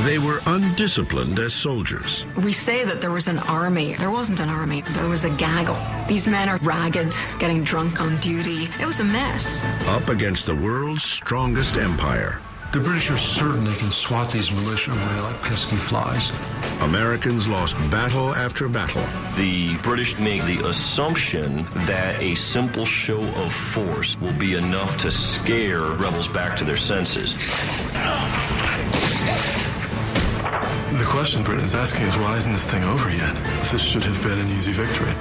They were undisciplined as soldiers. We say that there was an army. There wasn't an army. There was a gaggle. These men are ragged, getting drunk on duty. It was a mess. Up against the world's strongest empire. The British are certain they can swat these militia away like pesky flies. Americans lost battle after battle. The British make the assumption that a simple show of force will be enough to scare rebels back to their senses. The question Britain is asking is, why isn't this thing over yet? This should have been an easy victory.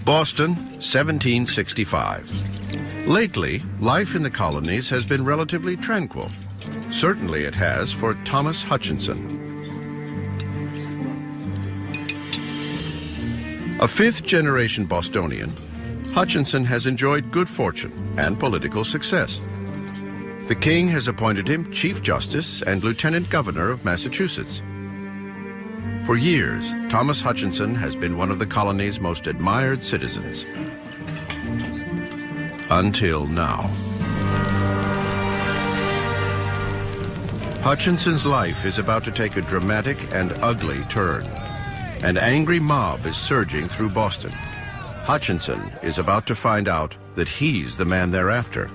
Boston, 1765. Lately, life in the colonies has been relatively tranquil. Certainly it has for Thomas Hutchinson. A fifth-generation Bostonian, Hutchinson has enjoyed good fortune and political success. The king has appointed him Chief Justice and Lieutenant Governor of Massachusetts. For years, Thomas Hutchinson has been one of the colony's most admired citizens. Until now. Hutchinson's life is about to take a dramatic and ugly turn. An angry mob is surging through Boston. Hutchinson is about to find out that he's the man they're after.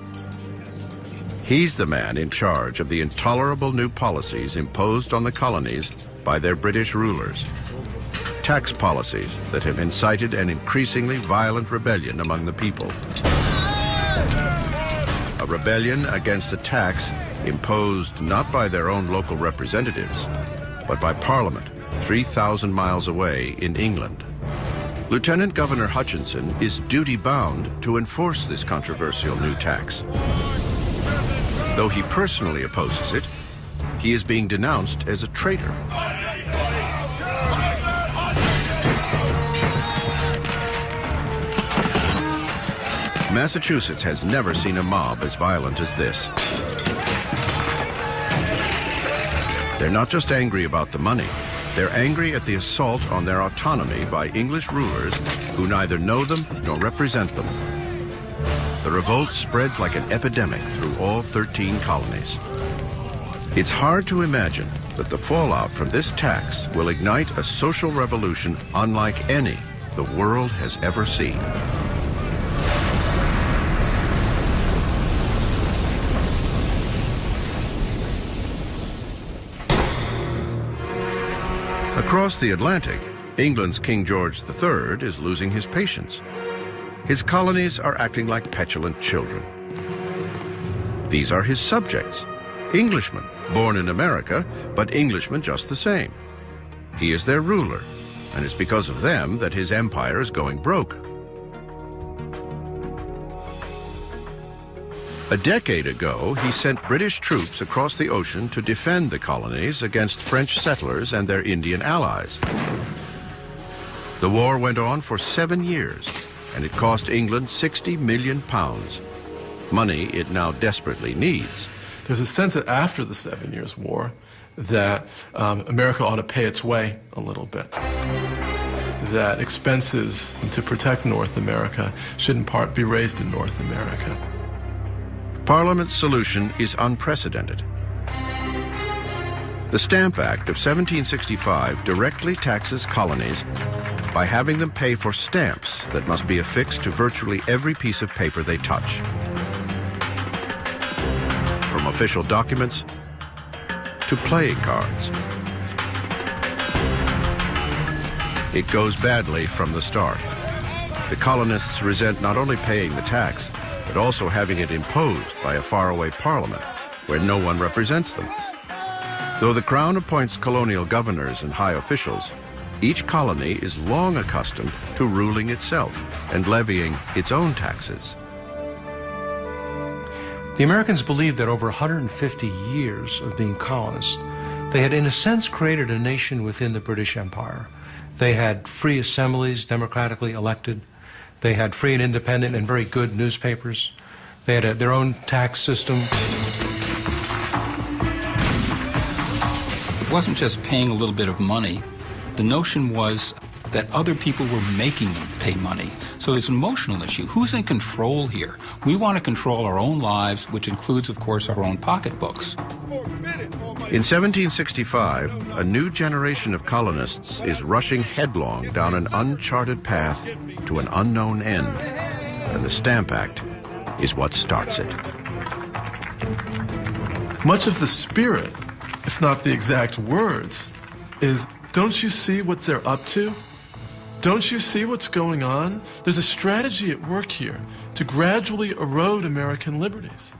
He's the man in charge of the intolerable new policies imposed on the colonies by their British rulers. Tax policies that have incited an increasingly violent rebellion among the people. A rebellion against a tax imposed not by their own local representatives, but by Parliament 3,000 miles away in England. Lieutenant Governor Hutchinson is duty-bound to enforce this controversial new tax. Though he personally opposes it, he is being denounced as a traitor. Massachusetts has never seen a mob as violent as this. They're not just angry about the money, they're angry at the assault on their autonomy by English rulers who neither know them nor represent them. The revolt spreads like an epidemic through all 13 colonies. It's hard to imagine that the fallout from this tax will ignite a social revolution unlike any the world has ever seen. Across the Atlantic, England's King George III is losing his patience. His colonies are acting like petulant children. These are his subjects, Englishmen, born in America, but Englishmen just the same. He is their ruler, and it's because of them that his empire is going broke. A decade ago, he sent British troops across the ocean to defend the colonies against French settlers and their Indian allies. The war went on for 7 years, and it cost England £60 million, money it now desperately needs. There's a sense that after the 7 Years' War, that America ought to pay its way a little bit. That expenses to protect North America should in part be raised in North America. Parliament's solution is unprecedented. The Stamp Act of 1765 directly taxes colonies by having them pay for stamps that must be affixed to virtually every piece of paper they touch. From official documents to playing cards. It goes badly from the start. The colonists resent not only paying the tax, but also having it imposed by a faraway parliament where no one represents them. Though the Crown appoints colonial governors and high officials, each colony is long accustomed to ruling itself and levying its own taxes. The Americans believed that over 150 years of being colonists, they had in a sense created a nation within the British Empire. They had free assemblies, democratically elected. They had free and independent and very good newspapers. They had their own tax system. It wasn't just paying a little bit of money. The notion was that other people were making them pay money. So it's an emotional issue. Who's in control here? We want to control our own lives, which includes, of course, our own pocketbooks. In 1765, a new generation of colonists is rushing headlong down an uncharted path to an unknown end, and the Stamp Act is what starts it. Much of the spirit, if not the exact words, is, don't you see what they're up to? Don't you see what's going on? There's a strategy at work here to gradually erode American liberties.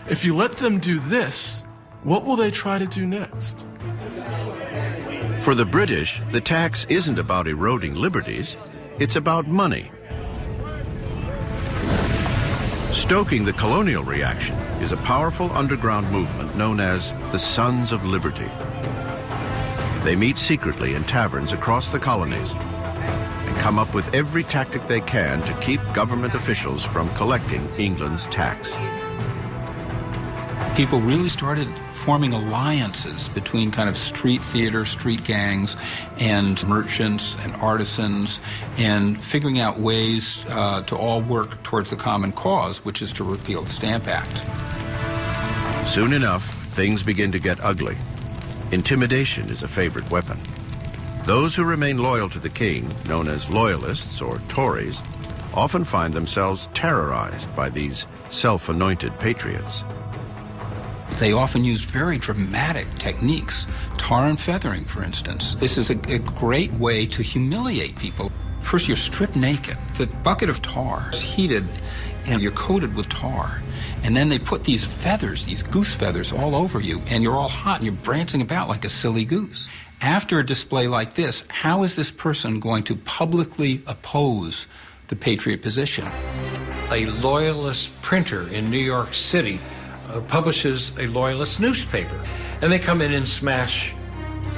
If you let them do this, what will they try to do next? For the British, the tax isn't about eroding liberties, it's about money. Stoking the colonial reaction is a powerful underground movement known as the Sons of Liberty. They meet secretly in taverns across the colonies and come up with every tactic they can to keep government officials from collecting England's tax. People really started forming alliances between kind of street theater, street gangs, and merchants and artisans, and figuring out ways to all work towards the common cause, which is to repeal the Stamp Act. Soon enough, things begin to get ugly. Intimidation is a favorite weapon. Those who remain loyal to the king, known as loyalists or Tories, often find themselves terrorized by these self-anointed patriots. They often use very dramatic techniques, tar and feathering, for instance. This is a great way to humiliate people. First, you're stripped naked. The bucket of tar is heated, and you're coated with tar. And then they put these feathers, these goose feathers, all over you, and you're all hot, and you're prancing about like a silly goose. After a display like this, how is this person going to publicly oppose the patriot position? A loyalist printer in New York City publishes a loyalist newspaper, and they come in and smash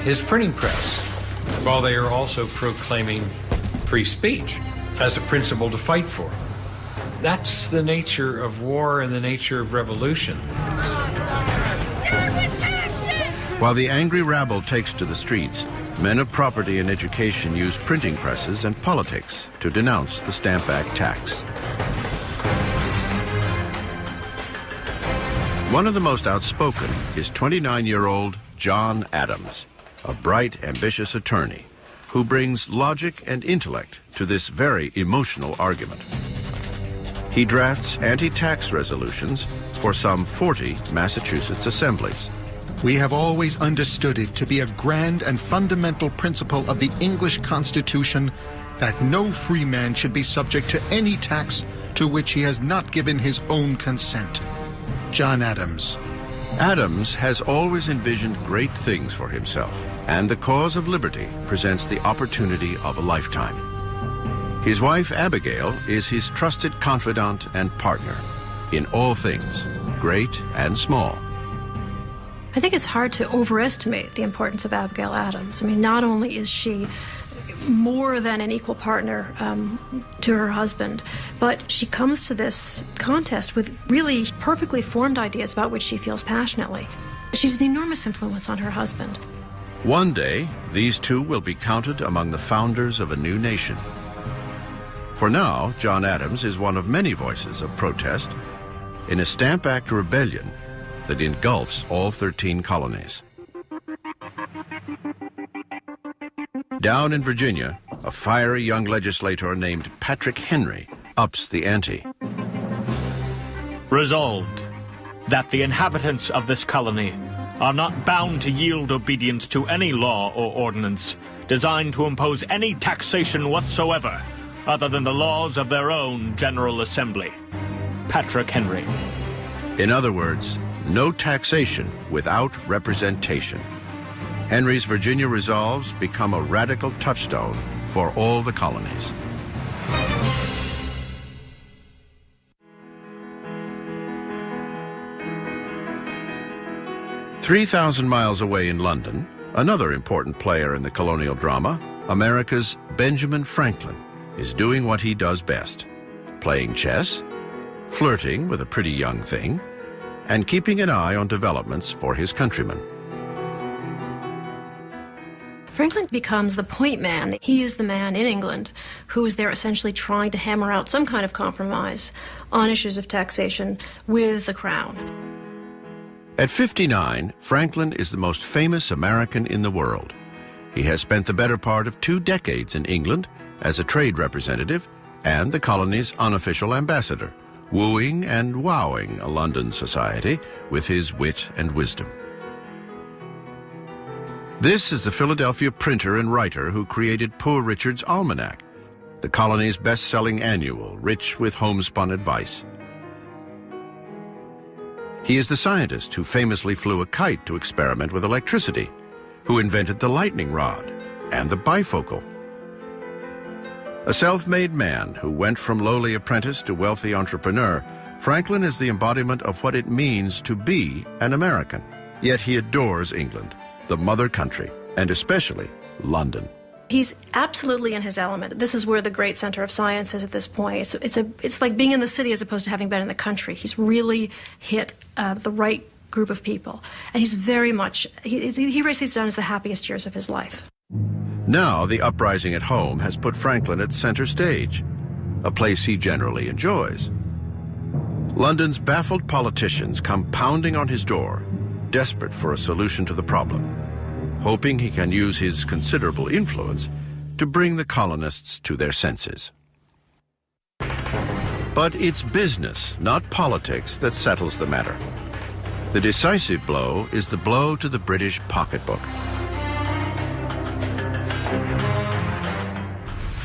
his printing press, while they are also proclaiming free speech as a principle to fight for. That's the nature of war and the nature of revolution. While the angry rabble takes to the streets, men of property and education use printing presses and politics to denounce the Stamp Act tax. One of the most outspoken is 29-year-old John Adams, a bright, ambitious attorney who brings logic and intellect to this very emotional argument. He drafts anti-tax resolutions for some 40 Massachusetts assemblies. We have always understood it to be a grand and fundamental principle of the English Constitution that no free man should be subject to any tax to which he has not given his own consent. John Adams. Adams has always envisioned great things for himself, and the cause of liberty presents the opportunity of a lifetime. His wife, Abigail, is his trusted confidant and partner in all things, great and small. I think it's hard to overestimate the importance of Abigail Adams. I mean, not only is she more than an equal partner to her husband, but she comes to this contest with really perfectly formed ideas about which she feels passionately. She's an enormous influence on her husband. One day, these two will be counted among the founders of a new nation. For now, John Adams is one of many voices of protest in a Stamp Act rebellion that engulfs all 13 colonies. Down in Virginia, a fiery young legislator named Patrick Henry ups the ante. Resolved, that the inhabitants of this colony are not bound to yield obedience to any law or ordinance designed to impose any taxation whatsoever other than the laws of their own General Assembly. Patrick Henry. In other words, no taxation without representation. Henry's Virginia resolves become a radical touchstone for all the colonies. "3,000 miles away in London, another important player in the colonial drama, America's Benjamin Franklin, is doing what he does best: playing chess, flirting with a pretty young thing, and keeping an eye on developments for his countrymen. Franklin becomes the point man. He is the man in England who is there essentially trying to hammer out some kind of compromise on issues of taxation with the Crown. At 59, Franklin is the most famous American in the world. He has spent the better part of 2 decades in England as a trade representative and the colony's unofficial ambassador, wooing and wowing a London society with his wit and wisdom. This is the Philadelphia printer and writer who created Poor Richard's Almanac, the colony's best-selling annual, rich with homespun advice. He is the scientist who famously flew a kite to experiment with electricity, who invented the lightning rod and the bifocal. A self-made man who went from lowly apprentice to wealthy entrepreneur, Franklin is the embodiment of what it means to be an American. Yet he adores England, the mother country, and especially London. He's absolutely in his element. This is where the great center of science is at this point. It's like being in the city as opposed to having been in the country. He's really hit the right group of people. And he's very much, he writes these down as the happiest years of his life. Now the uprising at home has put Franklin at center stage, a place he generally enjoys. London's baffled politicians come pounding on his door, desperate for a solution to the problem, hoping he can use his considerable influence to bring the colonists to their senses. But it's business, not politics, that settles the matter. The decisive blow is the blow to the British pocketbook.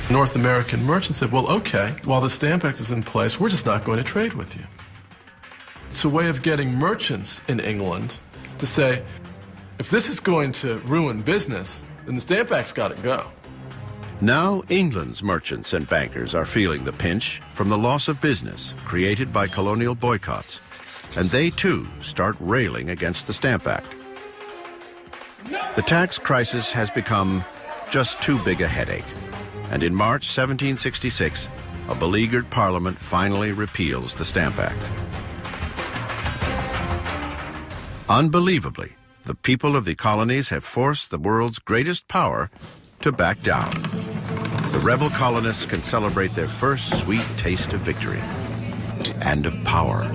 North American merchants said, well, okay, while the Stamp Act is in place, we're just not going to trade with you. It's a way of getting merchants in England to say, if this is going to ruin business, then the Stamp Act's got to go. Now England's merchants and bankers are feeling the pinch from the loss of business created by colonial boycotts, and they too start railing against the Stamp Act. The tax crisis has become just too big a headache, and in March 1766, a beleaguered Parliament finally repeals the Stamp Act. Unbelievably, the people of the colonies have forced the world's greatest power to back down. The rebel colonists can celebrate their first sweet taste of victory and of power.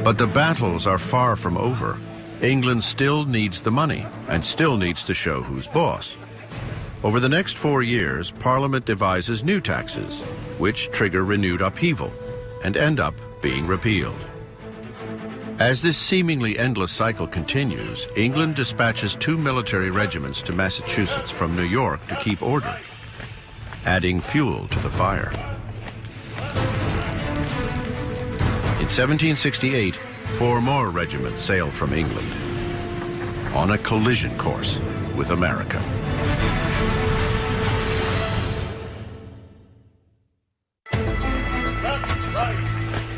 But the battles are far from over. England still needs the money and still needs to show who's boss. Over the next 4 years, Parliament devises new taxes, which trigger renewed upheaval and end up being repealed. As this seemingly endless cycle continues, England dispatches 2 military regiments to Massachusetts from New York to keep order, adding fuel to the fire. In 1768, 4 more regiments sail from England on a collision course with America.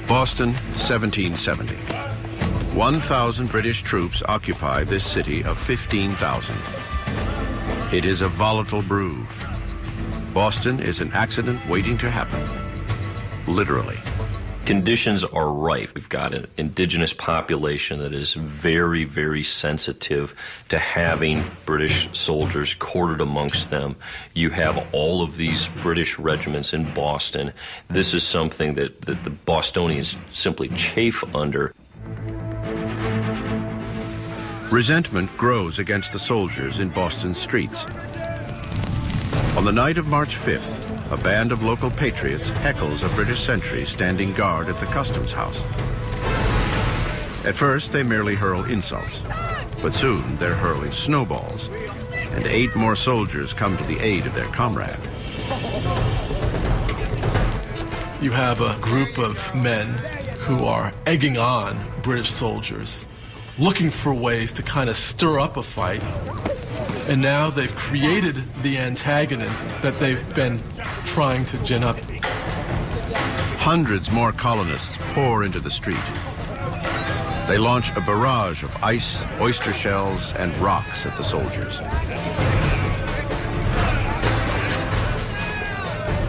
Boston, 1770. 1,000 British troops occupy this city of 15,000. It is a volatile brew. Boston is an accident waiting to happen, literally. Conditions are ripe. We've got an indigenous population that is very, very sensitive to having British soldiers quartered amongst them. You have all of these British regiments in Boston. This is something that the Bostonians simply chafe under. Resentment grows against the soldiers in Boston's streets. On the night of March 5th, a band of local patriots heckles a British sentry standing guard at the customs house. At first, they merely hurl insults, but soon they're hurling snowballs, and 8 more soldiers come to the aid of their comrade. You have a group of men who are egging on British soldiers, looking for ways to kind of stir up a fight. And now they've created the antagonism that they've been trying to gin up. Hundreds more colonists pour into the street. They launch a barrage of ice, oyster shells, and rocks at the soldiers.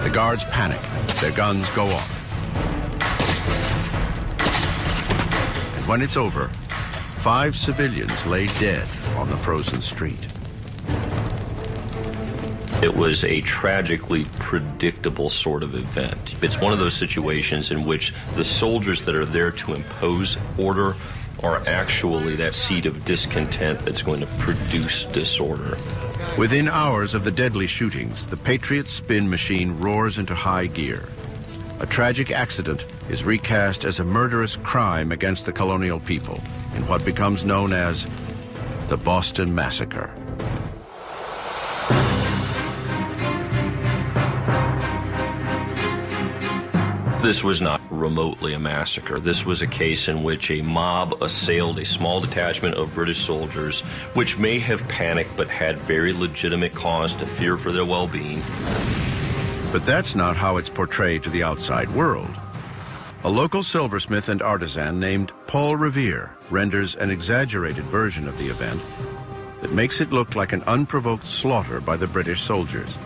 The guards panic. Their guns go off. And when it's over, 5 civilians lay dead on the frozen street. It was a tragically predictable sort of event. It's one of those situations in which the soldiers that are there to impose order are actually that seed of discontent that's going to produce disorder. Within hours of the deadly shootings, the Patriot spin machine roars into high gear. A tragic accident is recast as a murderous crime against the colonial people in what becomes known as the Boston Massacre. This was not remotely a massacre. This was a case in which a mob assailed a small detachment of British soldiers, which may have panicked but had very legitimate cause to fear for their well-being. But that's not how it's portrayed to the outside world. A local silversmith and artisan named Paul Revere renders an exaggerated version of the event that makes it look like an unprovoked slaughter by the British soldiers.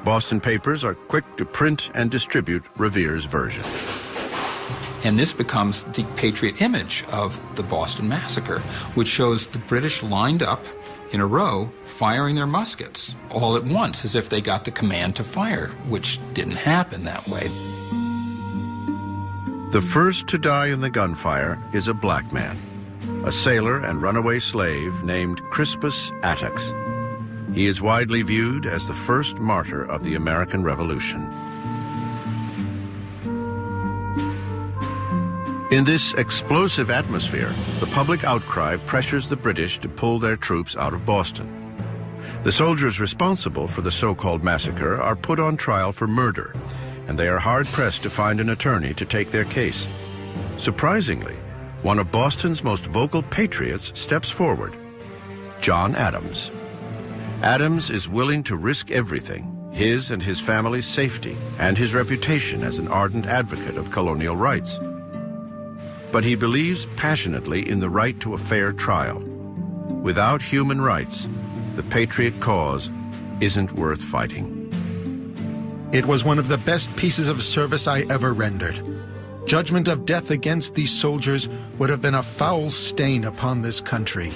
Boston papers are quick to print and distribute Revere's version. And this becomes the Patriot image of the Boston Massacre, which shows the British lined up in a row, firing their muskets all at once, as if they got the command to fire, which didn't happen that way. The first to die in the gunfire is a black man, a sailor and runaway slave named Crispus Attucks. He is widely viewed as the first martyr of the American Revolution. In this explosive atmosphere, the public outcry pressures the British to pull their troops out of Boston. The soldiers responsible for the so-called massacre are put on trial for murder, and they are hard-pressed to find an attorney to take their case. Surprisingly, one of Boston's most vocal patriots steps forward, John Adams. Adams is willing to risk everything, his and his family's safety, and his reputation as an ardent advocate of colonial rights. But he believes passionately in the right to a fair trial. Without human rights, the patriot cause isn't worth fighting. It was one of the best pieces of service I ever rendered. Judgment of death against these soldiers would have been a foul stain upon this country.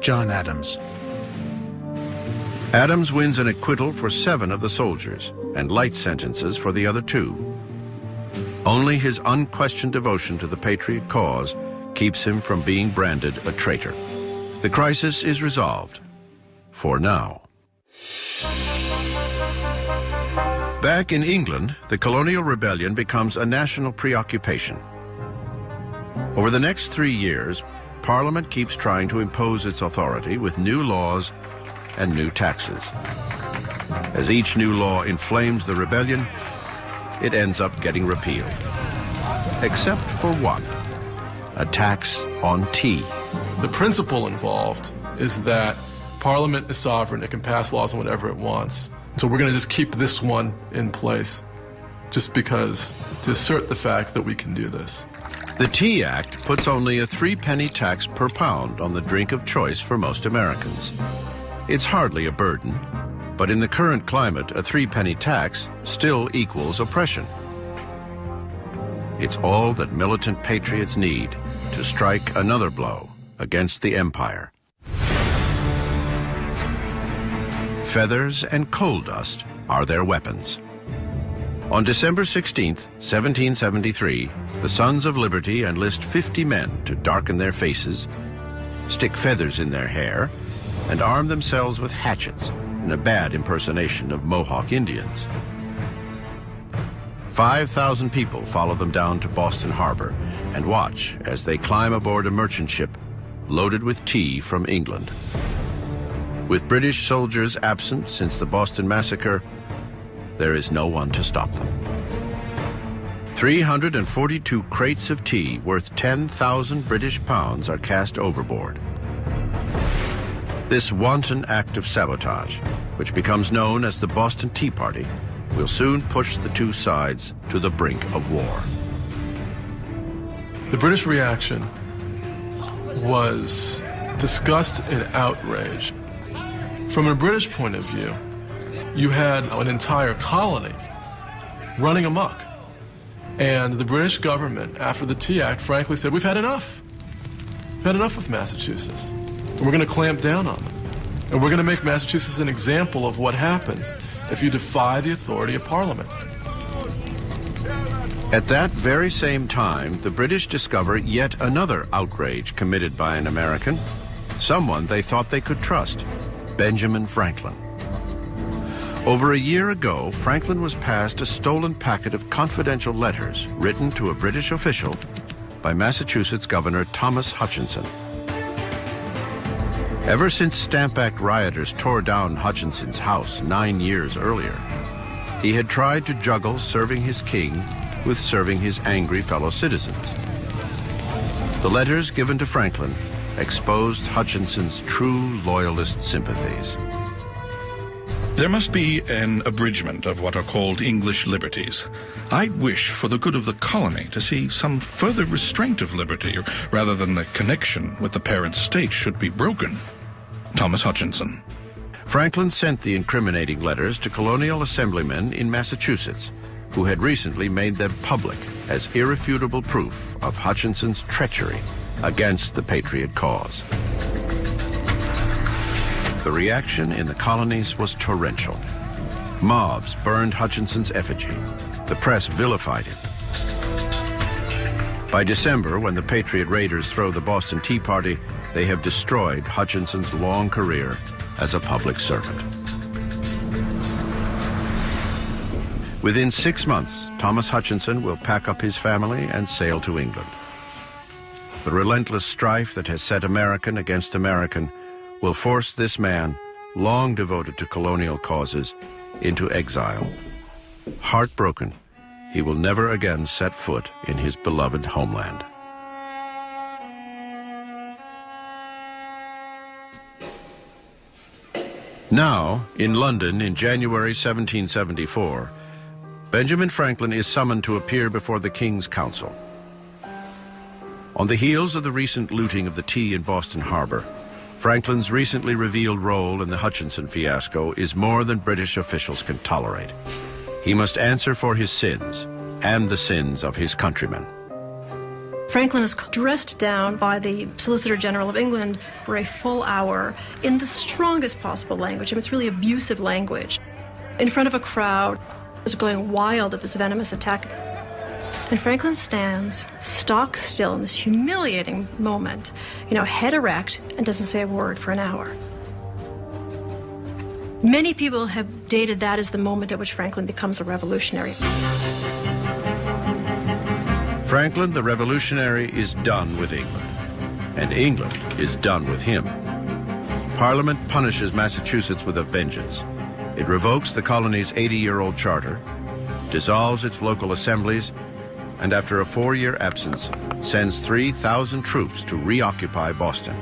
John Adams. Adams wins an acquittal for 7 of the soldiers and light sentences for the other 2. Only his unquestioned devotion to the Patriot cause keeps him from being branded a traitor. The crisis is resolved, for now. Back in England, the colonial rebellion becomes a national preoccupation. Over the next 3 years, Parliament keeps trying to impose its authority with new laws and new taxes. As each new law inflames the rebellion, it ends up getting repealed. Except for one, a tax on tea. The principle involved is that Parliament is sovereign, it can pass laws on whatever it wants. So we're going to just keep this one in place, just because, to assert the fact that we can do this. The Tea Act puts only a 3-penny tax per pound on the drink of choice for most Americans. It's hardly a burden, but in the current climate, a 3-penny tax still equals oppression. It's all that militant patriots need to strike another blow against the empire. Feathers and coal dust are their weapons. On December 16th, 1773, the Sons of Liberty enlist 50 men to darken their faces, stick feathers in their hair, and arm themselves with hatchets in a bad impersonation of Mohawk Indians. 5,000 people follow them down to Boston Harbor and watch as they climb aboard a merchant ship loaded with tea from England. With British soldiers absent since the Boston Massacre, there is no one to stop them. 342 crates of tea worth 10,000 British pounds are cast overboard. This wanton act of sabotage, which becomes known as the Boston Tea Party, will soon push the two sides to the brink of war. The British reaction was disgust and outrage. From a British point of view, you had an entire colony running amok. And the British government, after the Tea Act, frankly said, we've had enough. We've had enough with Massachusetts. And we're going to clamp down on them. And we're going to make Massachusetts an example of what happens if you defy the authority of Parliament. At that very same time, the British discover yet another outrage committed by an American, someone they thought they could trust, Benjamin Franklin. Over a year ago, Franklin was passed a stolen packet of confidential letters written to a British official by Massachusetts Governor Thomas Hutchinson. Ever since Stamp Act rioters tore down Hutchinson's house 9 years earlier, he had tried to juggle serving his king with serving his angry fellow citizens. The letters given to Franklin exposed Hutchinson's true loyalist sympathies. There must be an abridgment of what are called English liberties. I wish, for the good of the colony, to see some further restraint of liberty, rather than the connection with the parent state should be broken. Thomas Hutchinson. Franklin sent the incriminating letters to colonial assemblymen in Massachusetts, who had recently made them public as irrefutable proof of Hutchinson's treachery against the Patriot cause. The reaction in the colonies was torrential. Mobs burned Hutchinson's effigy. The press vilified him. By December, when the Patriot Raiders throw the Boston Tea Party, they have destroyed Hutchinson's long career as a public servant. Within 6 months, Thomas Hutchinson will pack up his family and sail to England. The relentless strife that has set American against American will force this man, long devoted to colonial causes, into exile. Heartbroken, he will never again set foot in his beloved homeland. Now, in London in January 1774, Benjamin Franklin is summoned to appear before the King's Council. On the heels of the recent looting of the tea in Boston Harbor, Franklin's recently revealed role in the Hutchinson fiasco is more than British officials can tolerate. He must answer for his sins and the sins of his countrymen. Franklin is dressed down by the Solicitor General of England for a full hour in the strongest possible language. I mean, it's really abusive language. In front of a crowd, is going wild at this venomous attack. And Franklin stands stock still in this humiliating moment, head erect, and doesn't say a word for an hour. Many people have dated that as the moment at which Franklin becomes a revolutionary. Franklin the revolutionary is done with England, and England is done with him. Parliament punishes Massachusetts with a vengeance. It revokes the colony's 80-year-old charter, dissolves its local assemblies, and after a 4-year absence, sends 3,000 troops to reoccupy Boston.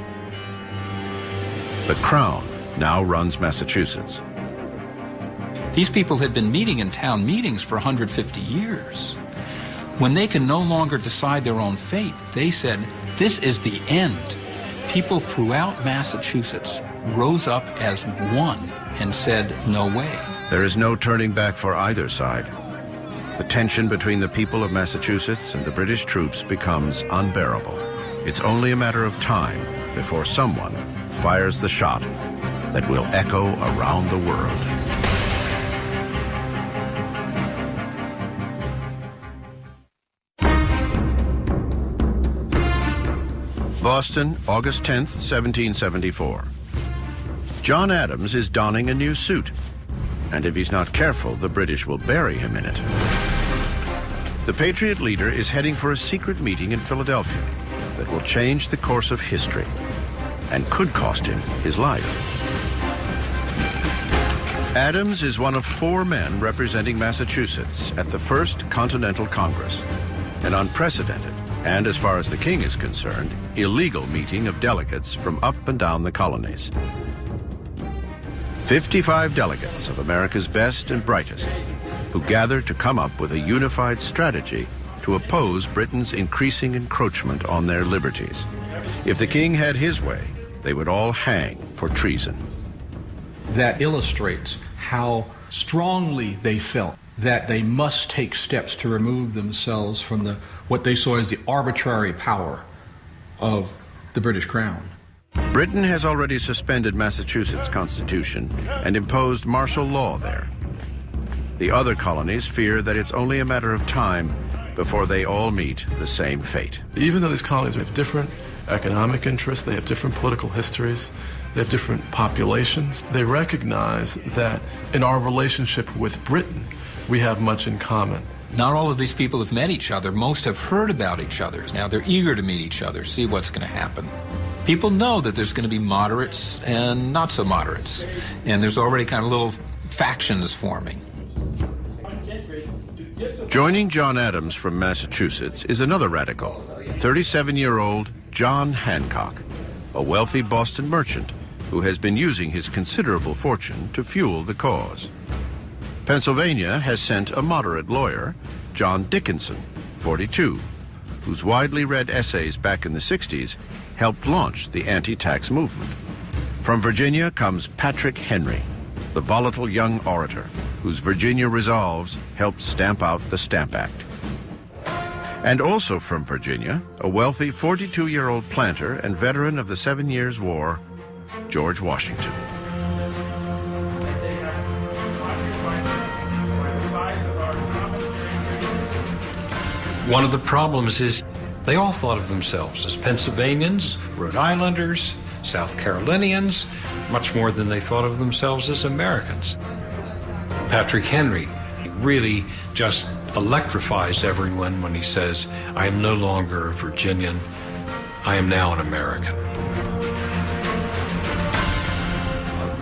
The Crown now runs Massachusetts. These people had been meeting in town meetings for 150 years. When they can no longer decide their own fate, they said, this is the end. People throughout Massachusetts rose up as one and said, no way. There is no turning back for either side. The tension between the people of Massachusetts and the British troops becomes unbearable. It's only a matter of time before someone fires the shot that will echo around the world. Boston, August 10th, 1774. John Adams is donning a new suit, and if he's not careful, the British will bury him in it. The Patriot leader is heading for a secret meeting in Philadelphia that will change the course of history and could cost him his life. Adams is one of 4 men representing Massachusetts at the First Continental Congress, an unprecedented and, as far as the king is concerned, illegal meeting of delegates from up and down the colonies. 55 delegates of America's best and brightest who gather to come up with a unified strategy to oppose Britain's increasing encroachment on their liberties. If the king had his way, they would all hang for treason. That illustrates how strongly they felt that they must take steps to remove themselves from what they saw as the arbitrary power of the British Crown. Britain has already suspended Massachusetts' constitution and imposed martial law there. The other colonies fear that it's only a matter of time before they all meet the same fate. Even though these colonies have different economic interests, they have different political histories, they have different populations, they recognize that in our relationship with Britain, we have much in common. Not all of these people have met each other. Most have heard about each other. Now they're eager to meet each other, see what's going to happen. People know that there's going to be moderates and not so moderates, and there's already kind of little factions forming. Joining John Adams from Massachusetts is another radical, 37-year-old John Hancock, a wealthy Boston merchant who has been using his considerable fortune to fuel the cause. Pennsylvania has sent a moderate lawyer, John Dickinson, 42, whose widely read essays back in the 60s helped launch the anti-tax movement. From Virginia comes Patrick Henry, the volatile young orator whose Virginia resolves helped stamp out the Stamp Act. And also from Virginia, a wealthy 42-year-old planter and veteran of the 7 Years' War, George Washington. One of the problems is they all thought of themselves as Pennsylvanians, Rhode Islanders, South Carolinians, much more than they thought of themselves as Americans. Patrick Henry really just electrifies everyone when he says, I am no longer a Virginian, I am now an American.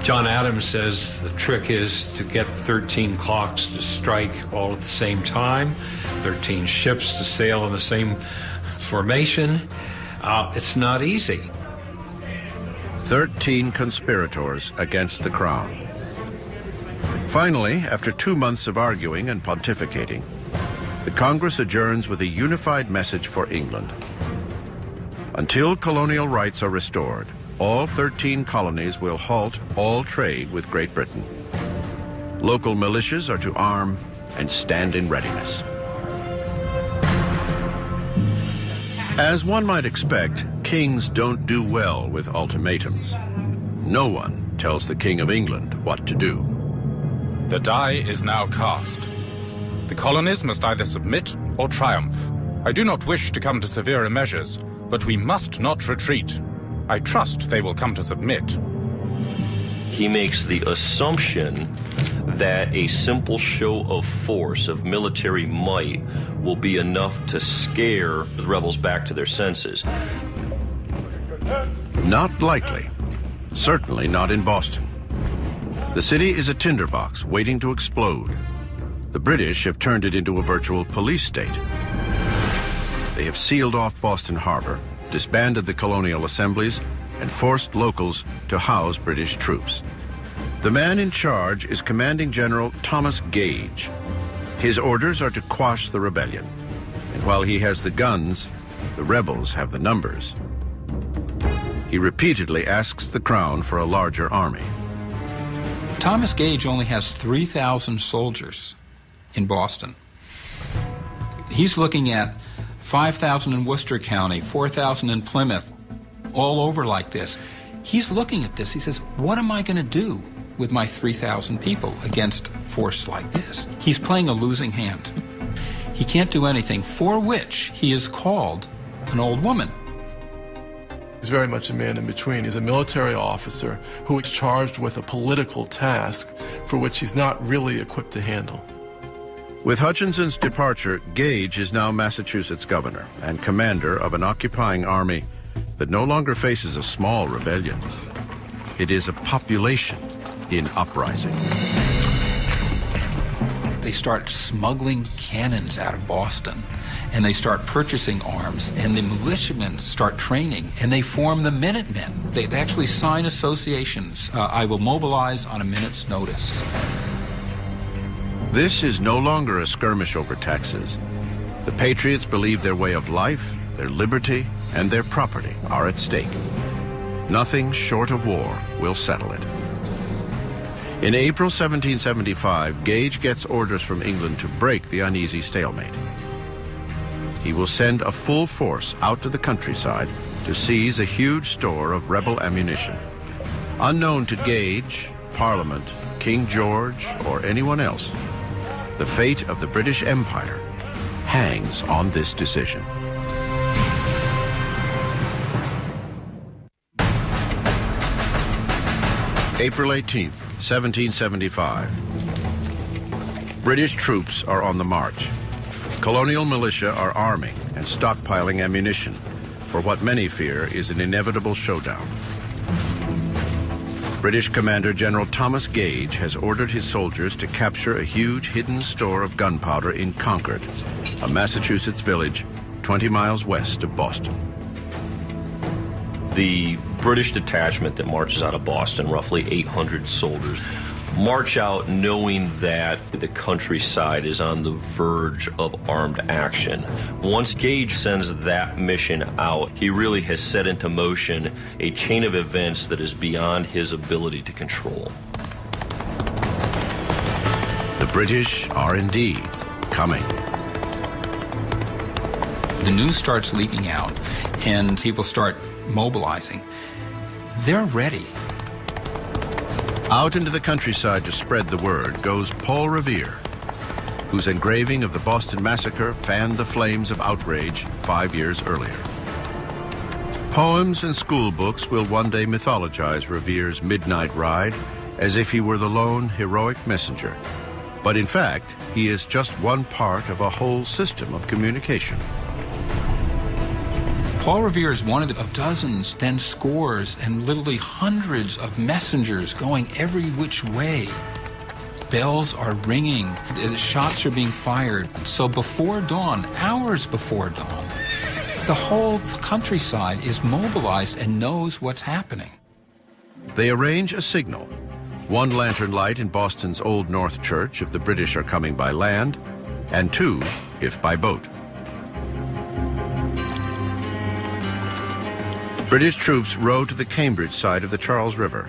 John Adams says the trick is to get 13 clocks to strike all at the same time, 13 ships to sail in the same formation. It's not easy. 13 conspirators against the crown. Finally, after 2 months of arguing and pontificating, the Congress adjourns with a unified message for England. Until colonial rights are restored, all 13 colonies will halt all trade with Great Britain. Local militias are to arm and stand in readiness. As one might expect, kings don't do well with ultimatums. No one tells the King of England what to do. The die is now cast. The colonies must either submit or triumph. I do not wish to come to severer measures, but we must not retreat. I trust they will come to submit. He makes the assumption that a simple show of force, of military might, will be enough to scare the rebels back to their senses. Not likely. Certainly not in Boston. The city is a tinderbox waiting to explode. The British have turned it into a virtual police state. They have sealed off Boston Harbor, disbanded the colonial assemblies, and forced locals to house British troops. The man in charge is Commanding General Thomas Gage. His orders are to quash the rebellion. And while he has the guns, the rebels have the numbers. He repeatedly asks the Crown for a larger army. Thomas Gage only has 3,000 soldiers in Boston. He's looking at 5,000 in Worcester County, 4,000 in Plymouth, all over like this. He's looking at this. He says, what am I going to do with my 3,000 people against force like this? He's playing a losing hand. He can't do anything, for which he is called an old woman. He's very much a man in between. He's a military officer who is charged with a political task for which he's not really equipped to handle. With Hutchinson's departure, Gage is now Massachusetts governor and commander of an occupying army that no longer faces a small rebellion. It is a population in uprising. They start smuggling cannons out of Boston, and they start purchasing arms, and the militiamen start training, and they form the Minutemen. They actually sign associations. I will mobilize on a minute's notice. This is no longer a skirmish over taxes. The Patriots believe their way of life, their liberty, and their property are at stake. Nothing short of war will settle it. In April 1775, Gage gets orders from England to break the uneasy stalemate. He will send a full force out to the countryside to seize a huge store of rebel ammunition. Unknown to Gage, Parliament, King George, or anyone else, the fate of the British Empire hangs on this decision. April 18th, 1775. British troops are on the march. Colonial militia are arming and stockpiling ammunition for what many fear is an inevitable showdown. British Commander General Thomas Gage has ordered his soldiers to capture a huge hidden store of gunpowder in Concord, a Massachusetts village 20 miles west of Boston. The British detachment that marches out of Boston, roughly 800 soldiers, march out knowing that the countryside is on the verge of armed action. Once Gage sends that mission out, he really has set into motion a chain of events that is beyond his ability to control. The British are indeed coming. The news starts leaking out, and people start mobilizing. They're ready. Out into the countryside to spread the word goes Paul Revere, whose engraving of the Boston Massacre fanned the flames of outrage 5 years earlier. Poems and school books will one day mythologize Revere's midnight ride as if he were the lone heroic messenger. But in fact, he is just one part of a whole system of communication. Paul Revere is one of dozens, then scores, and literally hundreds of messengers going every which way. Bells are ringing, the shots are being fired. So before dawn, hours before dawn, the whole countryside is mobilized and knows what's happening. They arrange a signal. One lantern light in Boston's Old North Church if the British are coming by land, and two if by boat. British troops row to the Cambridge side of the Charles River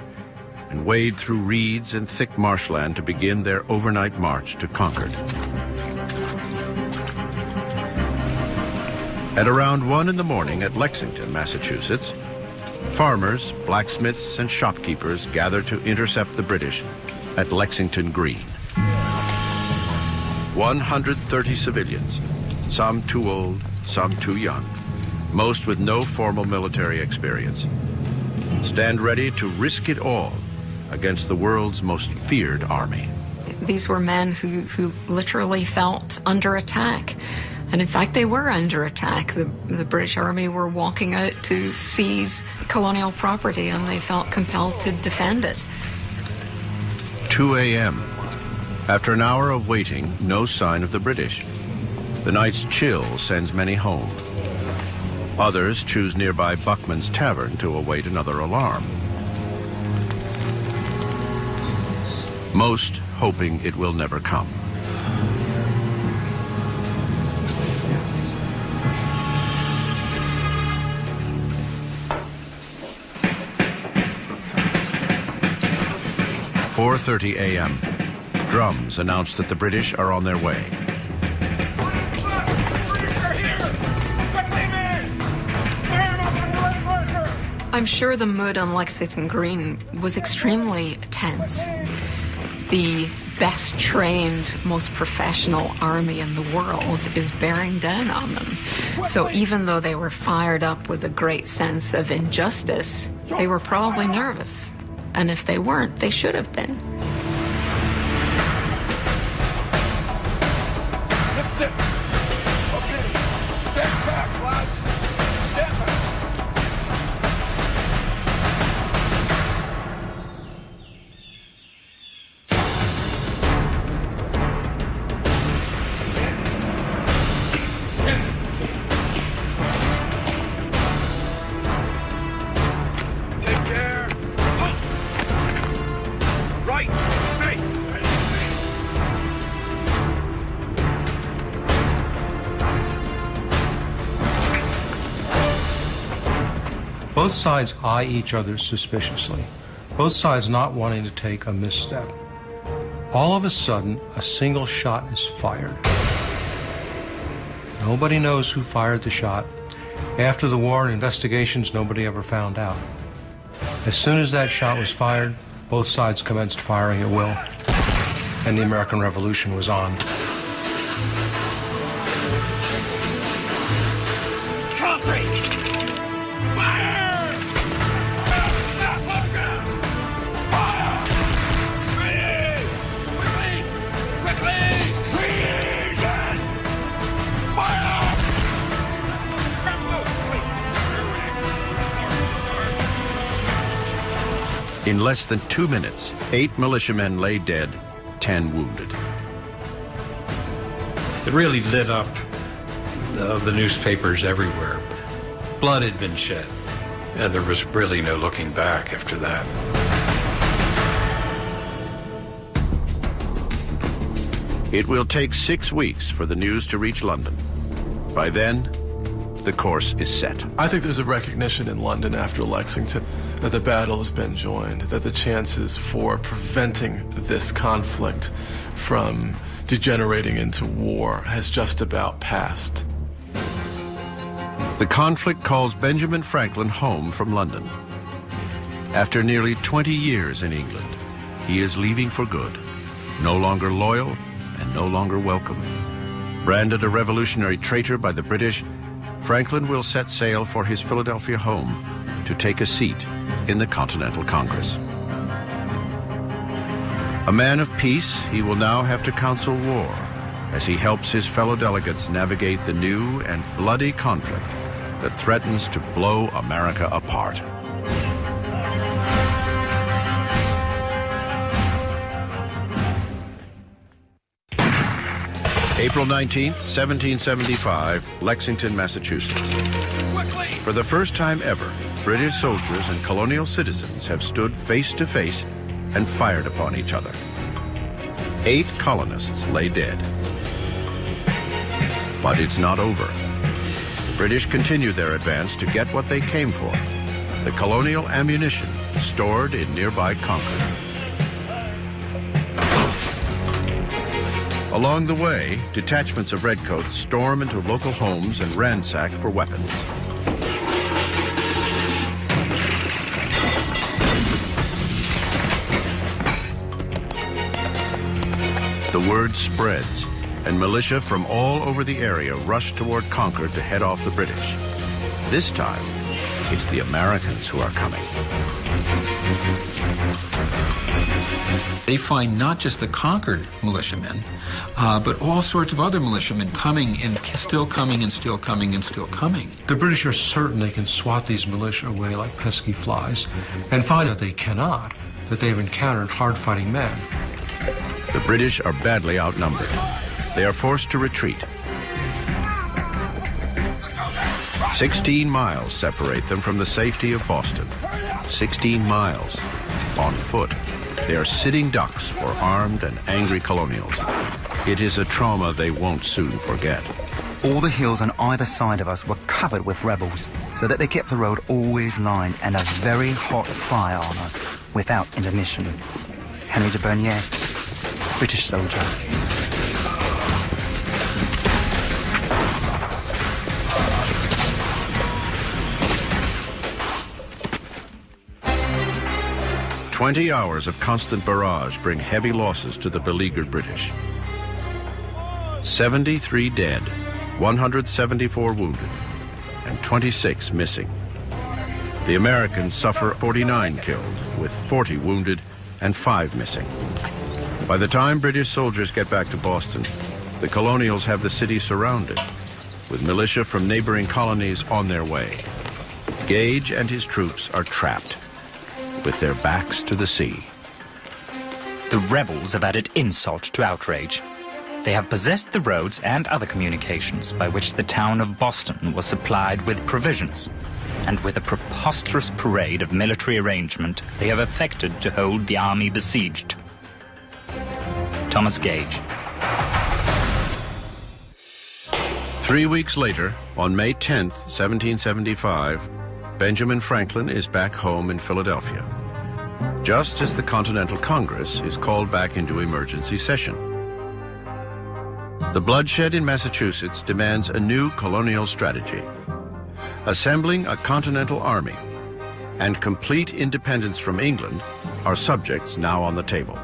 and wade through reeds and thick marshland to begin their overnight march to Concord. At around 1 in the morning at Lexington, Massachusetts, farmers, blacksmiths, and shopkeepers gather to intercept the British at Lexington Green. 130 civilians, some too old, some too young, most with no formal military experience, stand ready to risk it all against the world's most feared army. These were men who literally felt under attack. And in fact, they were under attack. The British Army were walking out to seize colonial property, and they felt compelled to defend it. 2 a.m. After an hour of waiting, no sign of the British. The night's chill sends many home. Others choose nearby Buckman's Tavern to await another alarm. Most hoping it will never come. At 4:30 a.m., drums announce that the British are on their way. I'm sure the mood on Lexington Green was extremely tense. The best trained, most professional army in the world is bearing down on them. So even though they were fired up with a great sense of injustice, they were probably nervous. And if they weren't, they should have been. Let's sit. Okay. Stand back, lads. Stand back. Both sides eye each other suspiciously, both sides not wanting to take a misstep. All of a sudden, a single shot is fired. Nobody knows who fired the shot, After the war and investigations, nobody ever found out. As soon as that shot was fired, both sides commenced firing at will, and the American Revolution was on. In less than 2 minutes, 8 militiamen lay dead, 10 wounded. It really lit up the newspapers everywhere. Blood had been shed, and there was really no looking back after that. It will take 6 weeks for the news to reach London. By then, the course is set. I think there's a recognition in London after Lexington that the battle has been joined, that the chances for preventing this conflict from degenerating into war has just about passed. The conflict calls Benjamin Franklin home from London. After nearly 20 years in England, he is leaving for good, no longer loyal and no longer welcome. Branded a revolutionary traitor by the British, Franklin will set sail for his Philadelphia home to take a seat in the Continental Congress. A man of peace, he will now have to counsel war as he helps his fellow delegates navigate the new and bloody conflict that threatens to blow America apart. April 19th, 1775, Lexington, Massachusetts. For the first time ever, British soldiers and colonial citizens have stood face to face and fired upon each other. 8 colonists lay dead. But it's not over. The British continue their advance to get what they came for, the colonial ammunition stored in nearby Concord. Along the way, detachments of redcoats storm into local homes and ransack for weapons. The word spreads, and militia from all over the area rush toward Concord to head off the British. This time, it's the Americans who are coming. They find not just the Concord militiamen, but all sorts of other militiamen coming and still coming and still coming and still coming. The British are certain they can swat these militia away like pesky flies and find that they cannot, that they've encountered hard-fighting men. The British are badly outnumbered. They are forced to retreat. 16 miles separate them from the safety of Boston. 16 miles on foot. They are sitting ducks for armed and angry colonials. It is a trauma they won't soon forget. All the hills on either side of us were covered with rebels, so that they kept the road always lined and a very hot fire on us without intermission. Henry de Bernier, British soldier. "20 hours of constant barrage bring heavy losses to the beleaguered British. 73 dead, 174 wounded, and 26 missing. The Americans suffer 49 killed, with 40 wounded and 5 missing. By the time British soldiers get back to Boston, the colonials have the city surrounded, with militia from neighboring colonies on their way. Gage and his troops are trapped, with their backs to the sea. The rebels have added insult to outrage. They have possessed the roads and other communications by which the town of Boston was supplied with provisions, and with a preposterous parade of military arrangement, they have effected to hold the army besieged. Thomas Gage. 3 weeks later, on May 10th, 1775, Benjamin Franklin is back home in Philadelphia, just as the Continental Congress is called back into emergency session. The bloodshed in Massachusetts demands a new colonial strategy. assembling a continental army, and complete independence from England are subjects now on the table.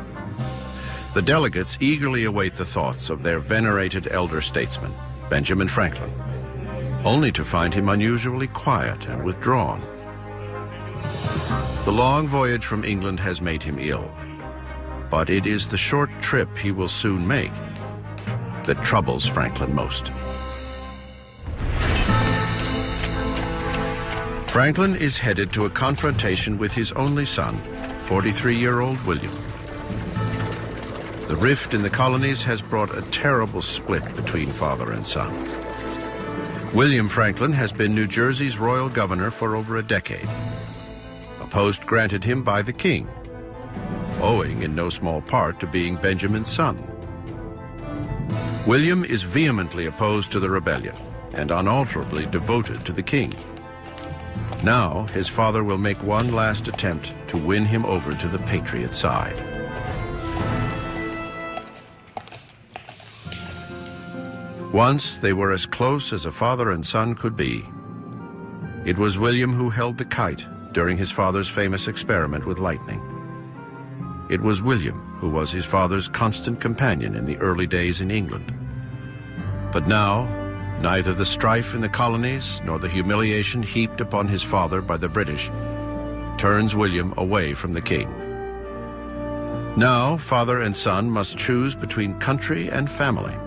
The delegates eagerly await the thoughts of their venerated elder statesman, Benjamin Franklin, only to find him unusually quiet and withdrawn. The long voyage from England has made him ill, but it is the short trip he will soon make that troubles Franklin most. Franklin is headed to a confrontation with his only son, 43-year-old William. The rift in the colonies has brought a terrible split between father and son. William Franklin has been New Jersey's royal governor for over a decade, a post granted him by the king, owing in no small part to being Benjamin's son. William is vehemently opposed to the rebellion and unalterably devoted to the king. Now, his father will make one last attempt to win him over to the Patriot side. Once they were as close as a father and son could be. It was William who held the kite during his father's famous experiment with lightning. It was William who was his father's constant companion in the early days in England. But now, neither the strife in the colonies nor the humiliation heaped upon his father by the British turns William away from the king. Now, father and son must choose between country and family,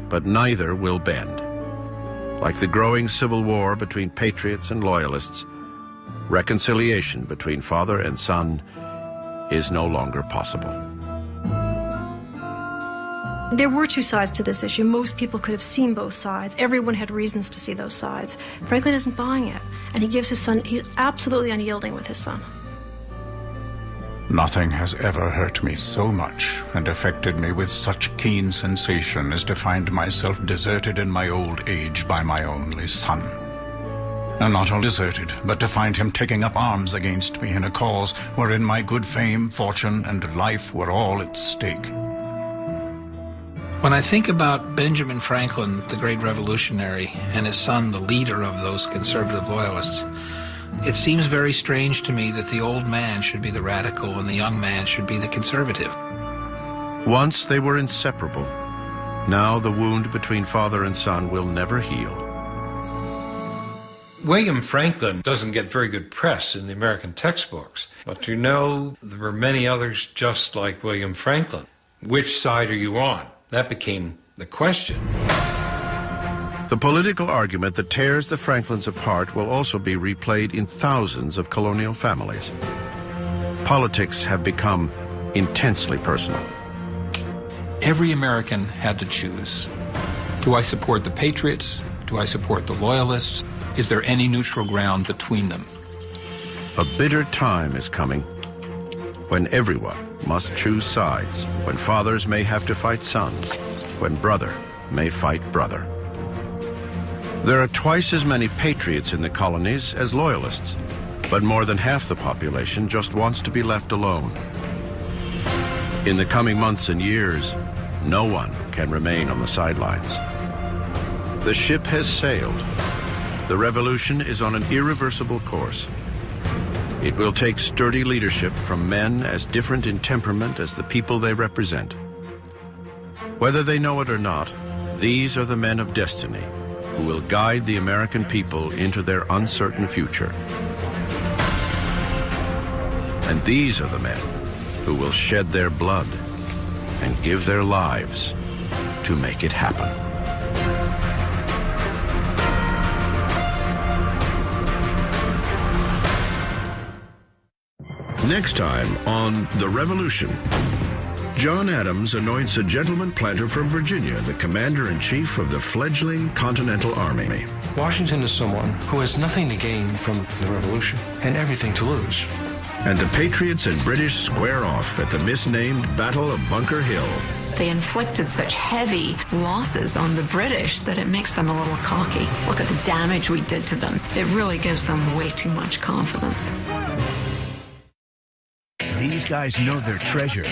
but neither will bend. Like the growing civil war between patriots and loyalists, reconciliation between father and son is no longer possible. There were two sides to this issue. Most people could have seen both sides. Everyone had reasons to see those sides. Franklin isn't buying it, and he gives his son, he's absolutely unyielding with his son. Nothing has ever hurt me so much and affected me with such keen sensation as to find myself deserted in my old age by my only son. And not only deserted, but to find him taking up arms against me in a cause wherein my good fame, fortune, and life were all at stake. When I think about Benjamin Franklin, the great revolutionary, and his son, the leader of those conservative loyalists, it seems very strange to me that the old man should be the radical and the young man should be the conservative. Once they were inseparable. Now the wound between father and son will never heal. William Franklin doesn't get very good press in the American textbooks, but you know there were many others just like William Franklin. Which side are you on? That became the question. The political argument that tears the Franklins apart will also be replayed in thousands of colonial families. Politics have become intensely personal. Every American had to choose. Do I support the Patriots? Do I support the Loyalists? Is there any neutral ground between them? A bitter time is coming when everyone must choose sides, when fathers may have to fight sons, when brother may fight brother. There are twice as many patriots in the colonies as loyalists, but more than half the population just wants to be left alone. In the coming months and years, no one can remain on the sidelines. The ship has sailed. The revolution is on an irreversible course. It will take sturdy leadership from men as different in temperament as the people they represent. Whether they know it or not, these are the men of destiny who will guide the American people into their uncertain future. And these are the men who will shed their blood and give their lives to make it happen. Next time on The Revolution, John Adams anoints a gentleman planter from Virginia the commander-in-chief of the fledgling Continental Army. Washington is someone who has nothing to gain from the revolution and everything to lose. And the Patriots and British square off at the misnamed Battle of Bunker Hill. They inflicted such heavy losses on the British that it makes them a little cocky. Look at the damage we did to them. It really gives them way too much confidence. These guys know their treasure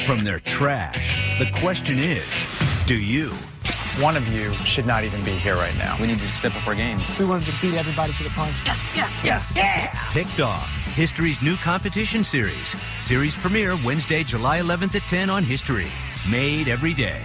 from their trash. The question is, do you? one of you should not even be here right now. We need to step up our game. We wanted to beat everybody to the punch. Yes, yes, yes, yeah! Picked Off, History's new competition series. Series premiere Wednesday, July 11th at 10 on History. Made every day.